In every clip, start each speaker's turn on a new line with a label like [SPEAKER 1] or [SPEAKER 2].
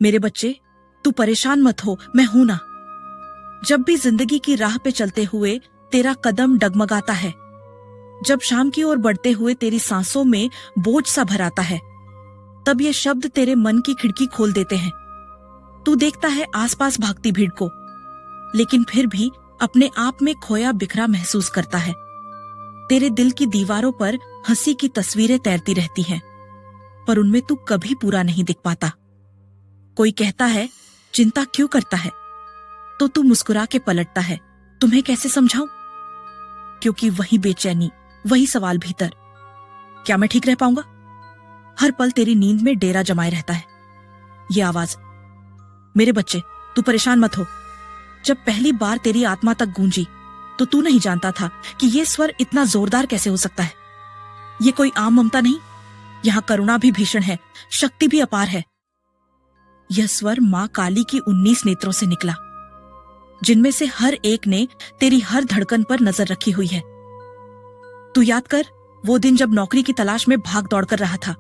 [SPEAKER 1] मेरे बच्चे, तू परेशान मत हो, मैं हूं ना। जब भी जिंदगी की राह पे चलते हुए तेरा कदम डगमगाता है, जब शाम की ओर बढ़ते हुए तेरी सांसों में बोझ सा भराता है, तब ये शब्द तेरे मन की खिड़की खोल देते हैं। तू देखता है आसपास भागती भीड़ को, लेकिन फिर भी अपने आप में खोया बिखरा महसूस करता है। तेरे दिल की दीवारों पर हंसी की तस्वीरें तैरती रहती हैं, पर उनमें तू कभी पूरा नहीं दिख पाता। कोई कहता है चिंता क्यों करता है, तो तू मुस्कुरा के पलटता है, तुम्हें कैसे समझाऊं? क्योंकि वही बेचैनी, वही सवाल भीतर, क्या मैं ठीक रह पाऊंगा? हर पल तेरी नींद में डेरा जमाए रहता है ये आवाज। मेरे बच्चे, तू परेशान मत हो। जब पहली बार तेरी आत्मा तक गूंजी तो तू नहीं जानता था कि ये स्वर इतना जोरदार कैसे हो सकता है। ये कोई आम ममता नहीं, यहां करुणा भी भीषण है, शक्ति भी अपार है। यह स्वर मां काली की 19 नेत्रों से निकला, जिनमें से हर एक ने तेरी हर धड़कन पर नजर रखी हुई है। तू याद कर वो दिन जब नौकरी की तलाश में भाग दौड़ कर रहा था,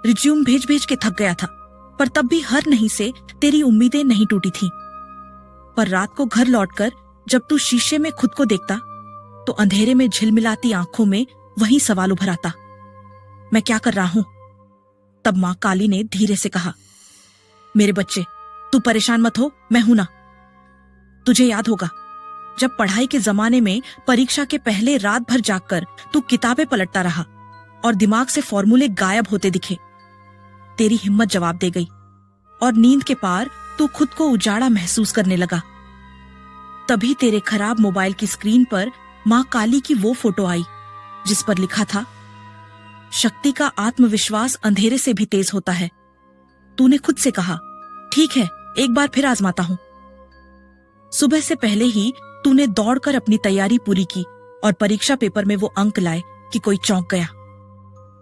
[SPEAKER 1] रिज्यूम भेज भेज के थक गया था, पर तब भी हर नहीं से तेरी उम्मीदें नहीं टूटी थीं। पर रात को घर लौटकर जब तू शीशे में खुद को देखता तो अंधेरे में झिलमिलाती आंखों में वही सवाल उभर आता, मैं क्या कर रहा हूं? तब मां काली ने धीरे से कहा, मेरे बच्चे, तू परेशान मत हो, मैं हूं ना। तुझे याद होगा जब पढ़ाई के जमाने में परीक्षा के पहले रात भर जागकर तू किताबें पलटता रहा और दिमाग से फॉर्मूले गायब होते दिखे। तेरी हिम्मत जवाब दे गई और नींद के पार तू खुद को उजाड़ा महसूस करने लगा। तभी तेरे खराब मोबाइल की स्क्रीन पर मां काली की वो फोटो आई जिस पर लिखा था, शक्ति का आत्मविश्वास अंधेरे से भी तेज होता है। तूने खुद से कहा, ठीक है, एक बार फिर आजमाता हूं। सुबह से पहले ही तूने दौड़कर अपनी तैयारी पूरी की और परीक्षा पेपर में वो अंक लाए कि कोई चौंक गया।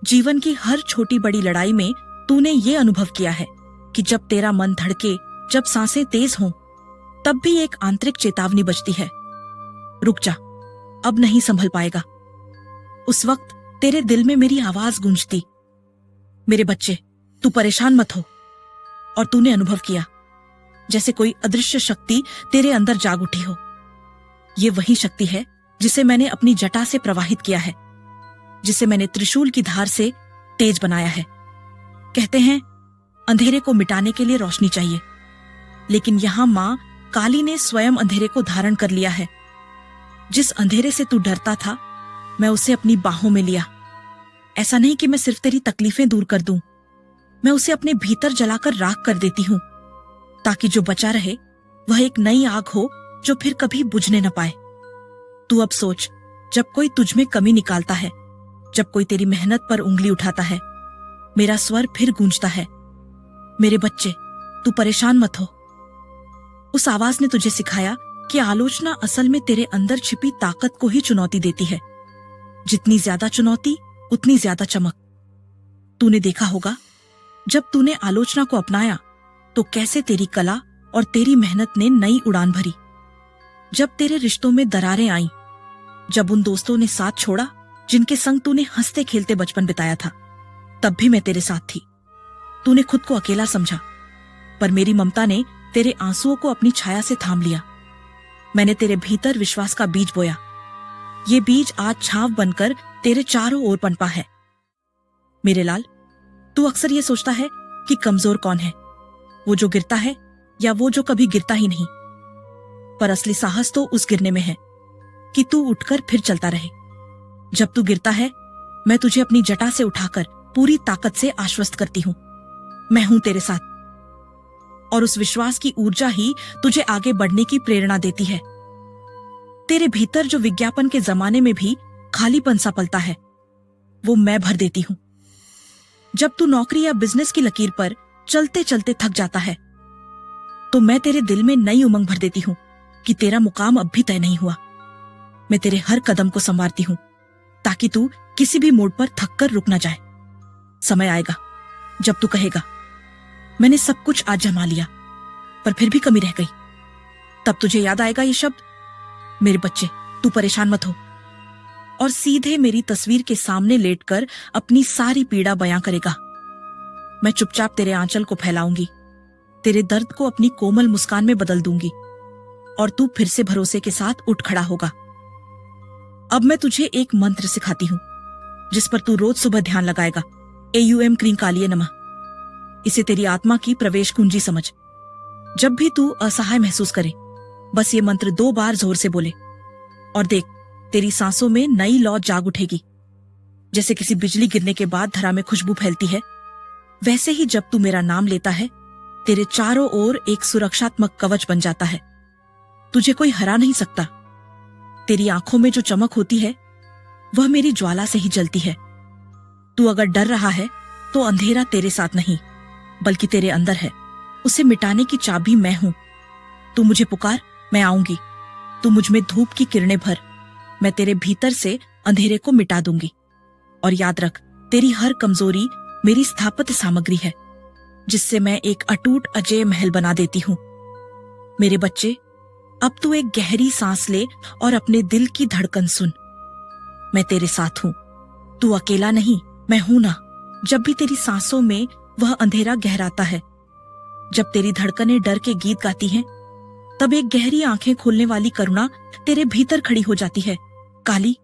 [SPEAKER 1] जीवन की हर छोटी बड़ी लड़ाई में तूने ये अनुभव किया है कि जब तेरा मन धड़के, जब सांसें तेज हों, तब भी एक आंतरिक चेतावनी बजती है, रुक जा, अब नहीं संभल पाएगा। उस वक्त तेरे दिल में मेरी आवाज गूंजती, मेरे बच्चे, तू परेशान मत हो। और तूने अनुभव किया जैसे कोई अदृश्य शक्ति तेरे अंदर जाग उठी हो। ये वही शक्ति है जिसे मैंने अपनी जटा से प्रवाहित किया है, जिसे मैंने त्रिशूल की धार से तेज बनाया है। कहते हैं अंधेरे को मिटाने के लिए रोशनी चाहिए, लेकिन यहां मां काली ने स्वयं अंधेरे को धारण कर लिया है। जिस अंधेरे से तू डरता था, मैं उसे अपनी बाहों में लिया। ऐसा नहीं कि मैं सिर्फ तेरी तकलीफें दूर कर दूं, मैं उसे अपने भीतर जलाकर राख कर देती हूं, ताकि जो बचा रहे वह एक नई आग हो जो फिर कभी बुझने न पाए। तू अब सोच, जब कोई तुझ में कमी निकालता है, जब कोई तेरी मेहनत पर उंगली उठाता है, मेरा स्वर फिर गूंजता है, मेरे बच्चे, तू परेशान मत हो। उस आवाज ने तुझे सिखाया कि आलोचना असल में तेरे अंदर छिपी ताकत को ही चुनौती देती है। जितनी ज्यादा चुनौती, उतनी ज्यादा चमक। तूने देखा होगा जब तूने आलोचना को अपनाया तो कैसे तेरी कला और तेरी मेहनत ने नई उड़ान भरी। जब तेरे रिश्तों में दरारें आईं, जब उन दोस्तों ने साथ छोड़ा जिनके संग तूने हंसते खेलते बचपन बिताया था, तब भी मैं तेरे साथ थी। तूने खुद को अकेला समझा, पर मेरी ममता ने तेरे आंसुओं को अपनी छाया से थाम लिया। मैंने तेरे भीतर विश्वास का बीज बोया। ये बीज आज छांव बनकर तेरे चारों ओर पनपा है। मेरे लाल, तू अक्सर ये सोचता है कि कमजोर कौन है, वो जो गिरता है या वो जो कभी गिरता ही नहीं। पर असली साहस तो उस गिरने में है कि तू उठकर फिर चलता रहे। जब तू गिरता है, मैं तुझे अपनी जटा से उठाकर पूरी ताकत से आश्वस्त करती हूं, मैं हूं तेरे साथ। और उस विश्वास की ऊर्जा ही तुझे आगे बढ़ने की प्रेरणा देती है। तेरे भीतर जो विज्ञापन के जमाने में भी खालीपन सा पलता है, वो मैं भर देती हूं। जब तू नौकरी या बिजनेस की लकीर पर चलते चलते थक जाता है, तो मैं तेरे दिल में नई उमंग भर देती हूं कि तेरा मुकाम अब भी तय नहीं हुआ। मैं तेरे हर कदम को संवारती हूं ताकि तू किसी भी मोड़ पर थक कर रुक ना जाए। समय आएगा जब तू कहेगा, मैंने सब कुछ आजमा लिया, पर फिर भी कमी रह गई। तब तुझे याद आएगा ये शब्द, मेरे बच्चे, तू परेशान मत हो। और सीधे मेरी तस्वीर के सामने लेटकर अपनी सारी पीड़ा बयां करेगा। मैं चुपचाप तेरे आंचल को फैलाऊंगी तेरे दर्द को अपनी कोमल मुस्कान में बदल दूंगी और तू फिर से भरोसे के साथ उठ खड़ा होगा। अब मैं तुझे एक मंत्र सिखाती हूं जिस पर तू रोज सुबह ध्यान लगाएगा। AUM क्रीं कालिये नमः। इसे तेरी आत्मा की प्रवेश कुंजी समझ। जब भी तू असहाय महसूस करे, बस ये मंत्र 2 बार जोर से बोले और देख, तेरी सांसों में नई लौ जाग उठेगी। जैसे किसी बिजली गिरने के बाद धरा में खुशबू फैलती है, वैसे ही जब तू मेरा नाम लेता है, तेरे चारों ओर एक सुरक्षात्मक कवच बन जाता है। तुझे कोई हरा नहीं सकता। तेरी आंखों में जो चमक होती है, वह मेरी ज्वाला से ही जलती है। तू अगर डर रहा है तो अंधेरा तेरे साथ नहीं, बल्कि तेरे अंदर है। उसे मिटाने की चाबी मैं हूं। तू मुझे पुकार, मैं आऊंगी। तू मुझ में धूप की किरणें भर, मैं तेरे भीतर से अंधेरे को मिटा दूंगी। और याद रख, तेरी हर कमजोरी मेरी स्थापत्य सामग्री है, जिससे मैं एक अटूट अजेय महल बना देती हूं। मेरे बच्चे, अब तू एक गहरी सांस ले और अपने दिल की धड़कन सुन। मैं तेरे साथ हूं। तू अकेला नहीं, मैं हूं ना। जब भी तेरी सांसों में वह अंधेरा गहराता है, जब तेरी धड़कनें डर के गीत गाती हैं, तब एक गहरी आंखें खोलने वाली करुणा तेरे भीतर खड़ी हो जाती है। काली,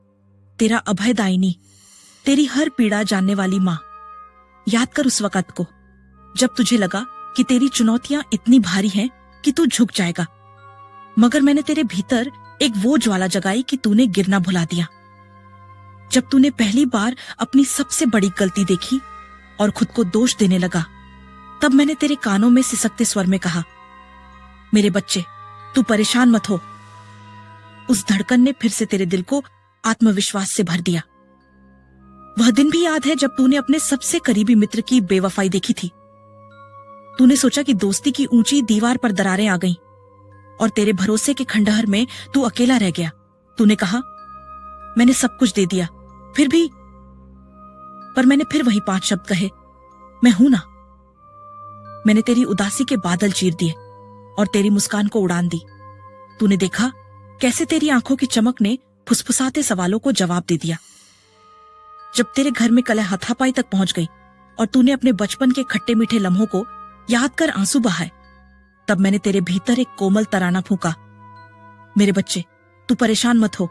[SPEAKER 1] तेरा अभयदायिनी, तेरी हर पीड़ा जानने वाली मां। याद कर उस वक्त को जब तुझे लगा कि तेरी चुनौतियां इतनी भारी हैं कि तू झुक जाएगा, मगर मैंने तेरे भीतर एक वो ज्वाला जगाई कि तूने गिरना भुला दिया। जब तूने पहली बार अपनी सबसे बड़ी गलती देखी और खुद को दोष देने लगा, तब मैंने तेरे कानों में सिसकते स्वर में कहा, मेरे बच्चे, तू परेशान मत हो। उस धड़कन ने फिर से तेरे दिल को आत्मविश्वास से भर दिया। वह दिन भी याद है जब तूने अपने सबसे करीबी मित्र की बेवफाई देखी थी। तूने सोचा कि दोस्ती की ऊंची दीवार पर दरारें आ गईं और तेरे भरोसे के खंडहर में तू अकेला रह गया। तूने कहा, मैंने सब कुछ दे दिया, फिर भी। पर मैंने फिर वही 5 शब्द कहे, मैं हूं ना। मैंने तेरी उदासी के बादल चीर दिए और तेरी मुस्कान को उड़ान दी। तूने देखा कैसे तेरी आंखों की चमक ने फुसफुसाते सवालों को जवाब दे दिया। जब तेरे घर में कलह हाथापाई तक पहुंच गई और तूने अपने बचपन के खट्टे मीठे लम्हों को याद कर आंसू बहाए, तब मैंने तेरे भीतर एक कोमल तराना फूंका, मेरे बच्चे, तू परेशान मत हो।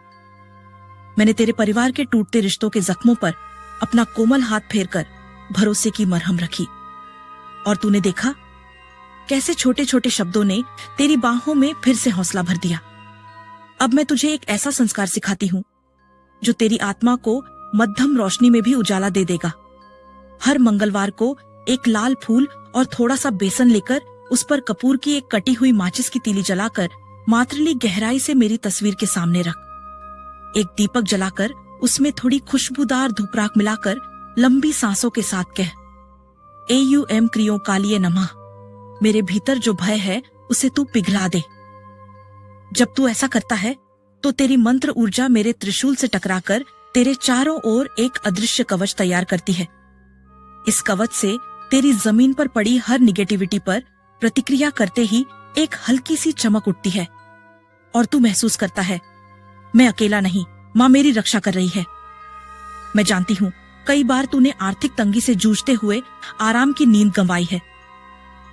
[SPEAKER 1] मैंने तेरे परिवार के टूटते रिश्तों के जख्मों पर अपना कोमल हाथ फेरकर भरोसे की मरहम रखी। और तूने देखा कैसे छोटे छोटे शब्दों ने तेरी बाहों में फिर से हौसला भर दिया। अब मैं तुझे एक ऐसा संस्कार सिखाती हूं जो तेरी आत्मा को मध्यम रोशनी में भी उजाला दे देगा। हर मंगलवार को एक लाल फूल और थोड़ा सा बेसन लेकर उस पर कपूर की एक कटी हुई माचिस की तीली जलाकर मातृली गहराई से मेरी तस्वीर के सामने रख। एक दीपक जलाकर उसमें थोड़ी खुशबूदार धूपराख मिलाकर लंबी सांसों के साथ कह, AUM क्रियों कालिये नमः। मेरे भीतर जो भय है उसे तू पिघला दे। जब तू ऐसा करता है तो तेरी मंत्र ऊर्जा मेरे त्रिशूल से टकराकर तेरे चारों ओर एक अदृश्य कवच तैयार करती है। इस कवच से तेरी जमीन पर पड़ी हर निगेटिविटी पर प्रतिक्रिया करते ही एक हल्की सी चमक उठती है और तू महसूस करता है, मैं अकेला नहीं, मां मेरी रक्षा कर रही है। मैं जानती हूं कई बार तूने आर्थिक तंगी से जूझते हुए आराम की नींद गंवाई है।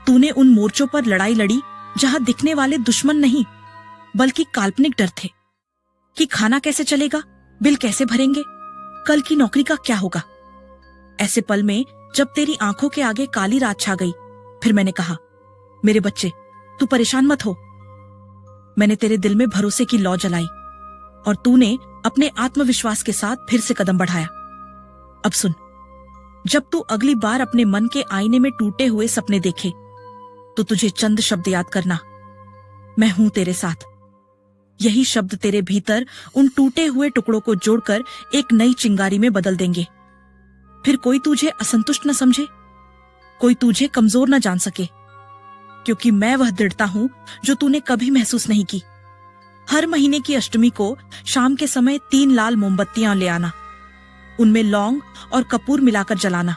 [SPEAKER 1] तूने उन मोर्चों पर लड़ाई लड़ी जहां दिखने वाले दुश्मन नहीं बल्कि काल्पनिक डर थे कि खाना कैसे चलेगा, बिल कैसे भरेंगे, कल की नौकरी का क्या होगा। ऐसे पल में जब तेरी आंखों के आगे काली रात छा गई, फिर मैंने कहा, मेरे बच्चे, तू परेशान मत हो। मैंने तेरे दिल में भरोसे की लौ जलाई और तूने अपने आत्मविश्वास के साथ फिर से कदम बढ़ाया। अब सुन, जब तू अगली बार अपने मन के आईने में टूटे हुए सपने देखे तो तुझे चंद शब्द याद करना, मैं हूं तेरे साथ। यही शब्द तेरे भीतर उन टूटे हुए टुकड़ों को जोड़कर एक नई चिंगारी में बदल देंगे। फिर कोई तुझे असंतुष्ट न समझे, कोई तुझे कमजोर न जान सके, क्योंकि मैं वह दृढ़ता हूं जो तूने कभी महसूस नहीं की। हर महीने की अष्टमी को शाम के समय 3 लाल मोमबत्तियां ले आना, उनमें लौंग और कपूर मिलाकर जलाना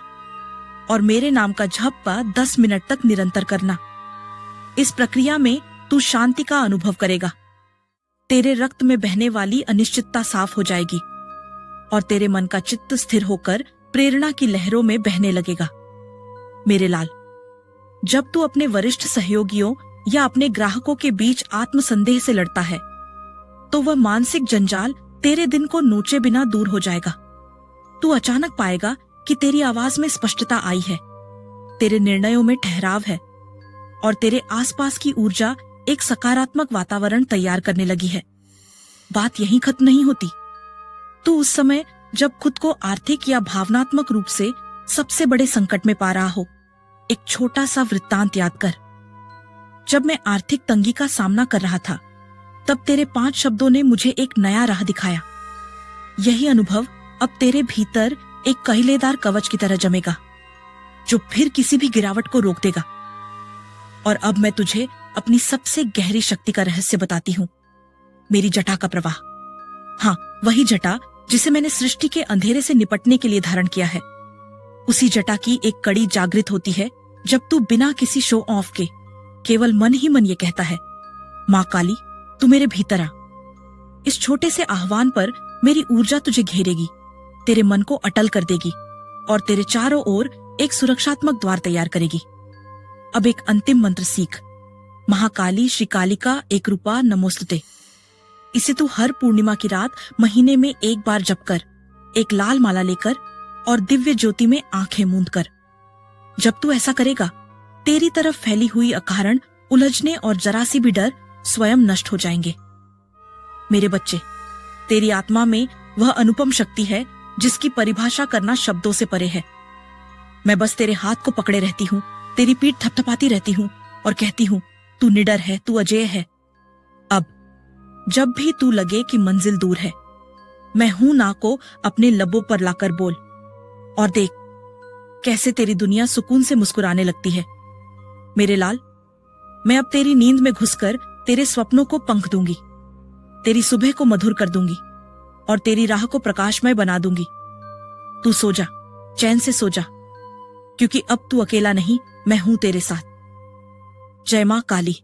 [SPEAKER 1] और मेरे नाम का झप्पा 10 मिनट तक निरंतर करना। इस प्रक्रिया में तू शांति का अनुभव करेगा। तेरे रक्त में बहने वाली अनिश्चितता साफ हो जाएगी और तेरे मन का चित्त स्थिर होकर प्रेरणा की लहरों में बहने लगेगा। मेरे लाल, जब तू अपने वरिष्ठ सहयोगियों या अपने ग्राहकों के बीच आत्मसंदेह से लड़ता है, तो वह मानसिक जंजाल तेरे दिन को नोचे बिना दूर हो जाएगा। तू अचानक पाएगा कि तेरी आवाज में स्पष्टता आई है, तेरे निर्णयों में ठहराव है और तेरे आसपास की ऊर्जा एक सकारात्मक वातावरण तैयार करने लगी है। बात यहीं खत्म नहीं होती। तू उस समय जब खुद को आर्थिक या भावनात्मक रूप से सबसे बड़े संकट में पा रहा हो, एक छोटा सा वृत्तांत याद कर। जब मैं आर्थिक तंगी का सामना कर रहा था, तब तेरे 5 शब्दों ने मुझे एक नया राह दिखाया। यही अनुभव अब तेरे भीतर एक कहिलेदार कवच की तरह जमेगा, जो फिर किसी भी गिरावट को रोक देगा। और अब मैं तुझे अपनी सबसे गहरी शक्ति का रहस्य बताती हूँ, मेरी जटा का प्रवाह। हाँ, वही जटा जिसे मैंने सृष्टि के अंधेरे से निपटने के लिए धारण किया है। उसी जटा की एक कड़ी जागृत होती है जब तू बिना किसी शो ऑफ के केवल मन ही मन ये कहता है, माँ काली, तू मेरे भीतर आ। इस छोटे से आह्वान पर मेरी ऊर्जा तुझे घेरेगी, तेरे मन को अटल कर देगी और तेरे चारों ओर एक सुरक्षात्मक द्वार तैयार करेगी। अब एक अंतिम मंत्र सीख, महाकाली श्री कालिका एक रूपा नमोस्तुते। इसे तू हर पूर्णिमा की रात महीने में एक बार जप कर, एक लाल माला लेकर और दिव्य ज्योति में आंखें मूंद कर। जब तू ऐसा करेगा, तेरी तरफ फैली हुई अकारण उलझने और जरा सी भी डर स्वयं नष्ट हो जाएंगे। मेरे बच्चे, तेरी आत्मा में वह अनुपम शक्ति है जिसकी परिभाषा करना शब्दों से परे है। मैं बस तेरे हाथ को पकड़े रहती हूँ, तेरी पीठ थपथपाती रहती हूँ और कहती हूँ, तू निडर है, तू अजेय है। अब जब भी तू लगे कि मंजिल दूर है, मैं हूं ना को अपने लबों पर लाकर बोल और देख कैसे तेरी दुनिया सुकून से मुस्कुराने लगती है। मेरे लाल, मैं अब तेरी नींद में घुसकर तेरे स्वप्नों को पंख दूंगी, तेरी सुबह को मधुर कर दूंगी और तेरी राह को प्रकाशमय बना दूंगी। तू सो जा, चैन से सो जा, क्योंकि अब तू अकेला नहीं, मैं हूं तेरे साथ। जय मां काली।